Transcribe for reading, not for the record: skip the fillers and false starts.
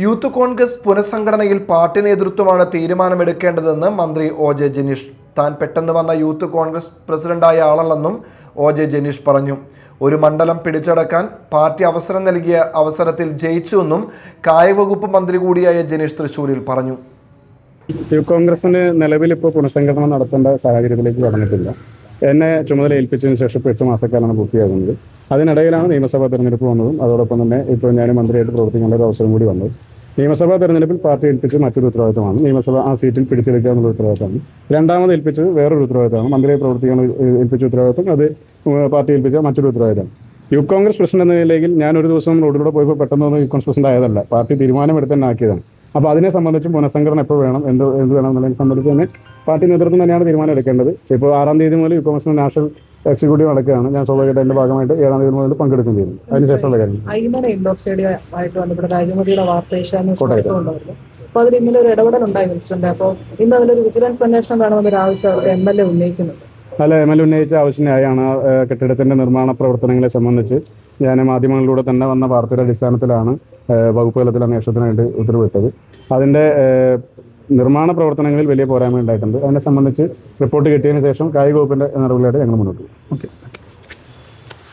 Youth Congress പുനഃസംഘടനയിൽ party നേതൃത്വമാണ് തീരുമാനമെടുക്കേണ്ടതെന്ന് മന്ത്രി ഒ.ജെ. ജനീഷ്. താൻ പെട്ടെന്ന് വന്ന യൂത്ത് കോൺഗ്രസ് പ്രസിഡന്റായ ആളല്ലെന്നും ഒ.ജെ. ജനീഷ് പറഞ്ഞു. ഒരു മണ്ഡലം പിടിച്ചടക്കാൻ പാർട്ടി അവസരം നൽകിയ അവസരത്തിൽ ജയിച്ചുവെന്നും കായികവകുപ്പ് മന്ത്രി കൂടിയായ ജനീഷ് തൃശ്ശൂരിൽ പറഞ്ഞു. യൂത്ത് കോൺഗ്രസിന് നിലവിൽ ഇപ്പോൾ പുനഃസംഘടന നടത്തേണ്ട സാഹചര്യത്തിലേക്ക് കടന്നിട്ടില്ല. എന്നെ ചുമതല ഏൽപ്പിച്ചതിന് ശേഷം ഇപ്പോൾ 8 മാസക്കാലമാണ് പൂർത്തിയാകുന്നത്. അതിനിടയിലാണ് നിയമസഭാ തെരഞ്ഞെടുപ്പ് വന്നതും അതോടൊപ്പം തന്നെ ഇപ്പോൾ ഞാൻ മന്ത്രിയായിട്ട് പ്രവർത്തിക്കേണ്ട ഒരു അവസരം കൂടി വന്നത്. നിയമസഭാ തെരഞ്ഞെടുപ്പിൽ പാർട്ടി ഏൽപ്പിച്ച് മറ്റൊരു ഉത്തരവാദിത്തമാണ്. നിയമസഭ ആ സീറ്റിൽ പിടിച്ചെടുക്കുക എന്നുള്ള ഉത്തരവാദിത്തമാണ്. രണ്ടാമത് ഏൽപ്പിച്ചത് വേറൊരു ഉത്തരവാദിത്തമാണ്. മന്ത്രിയെ പ്രവർത്തിക്കാൻ ഏൽപ്പിച്ച ഉത്തരവാദിത്തം അത് പാർട്ടി ഏൽപ്പിച്ച മറ്റൊരു ഉത്തരവാദിത്തമാണ്. യൂത്ത് കോൺഗ്രസ് പ്രസിഡന്റ് എന്ന നിലയിൽ ഞാൻ ഒരു ദിവസം റോഡിലൂടെ പോയപ്പോൾ പെട്ടെന്ന് യൂത്ത് കോൺഗ്രസ് പ്രസിഡന്റ് ആയതല്ല, പാർട്ടി തീരുമാനമെടുത്ത് തന്നെ ആക്കിയതാണ്. അപ്പോൾ അതിനെ സംബന്ധിച്ചും പുനഃസംഘടന എപ്പോൾ വേണം, എന്ത് വേണം എന്നുള്ളതിനെ സംബന്ധിച്ച് തന്നെ പാർട്ടി നേതൃത്വം തന്നെയാണ് തീരുമാനം എടുക്കേണ്ടത്. ഇപ്പോൾ 6-ം തീയതി മുതൽ യൂത്ത് കോൺഗ്രസിന്റെ നാഷണൽ എക്സിക്യൂട്ടീവ് നടക്കുകയാണ്. ഞാൻ സ്വാഭാവികമായിട്ട് അതിന്റെ ഭാഗമായിട്ട് 7-ം തീയതി മുതൽ പങ്കെടുക്കുകയും ചെയ്യുന്നു. അതിനുശേഷമുള്ള കാര്യം അപ്പോൾ അതിൽ ഇന്നലെ ഒരു ഇടപെടലുണ്ടായി മിനിസ്റ്ററിന്റെ. അപ്പോൾ ഇന്ന് അതിലൊരു വിജിലൻസ് അന്വേഷണം വേണമെന്നൊരു ആവശ്യം MLA ഉന്നയിക്കുന്നുണ്ട്. അല്ല, MLA ഉന്നയിച്ച ആവശ്യമായാണ് കെട്ടിടത്തിന്റെ നിർമ്മാണ പ്രവർത്തനങ്ങളെ സംബന്ധിച്ച് ഞാൻ മാധ്യമങ്ങളിലൂടെ തന്നെ വന്ന വാർത്തയുടെ അടിസ്ഥാനത്തിലാണ് വകുപ്പ് തലത്തിൽ അന്വേഷണത്തിനായിട്ട് ഉത്തരവിട്ടത്. അതിന്റെ നിർമ്മാണ പ്രവർത്തനങ്ങളിൽ വലിയ പോരായ്മ ഉണ്ടായിട്ടുണ്ട്. അതിനെ സംബന്ധിച്ച് റിപ്പോർട്ട് കിട്ടിയതിന് ശേഷം കായിക വകുപ്പിന്റെ നടപടികളായിട്ട് ഞങ്ങൾ മുന്നോട്ട് പോകും. ഓക്കെ.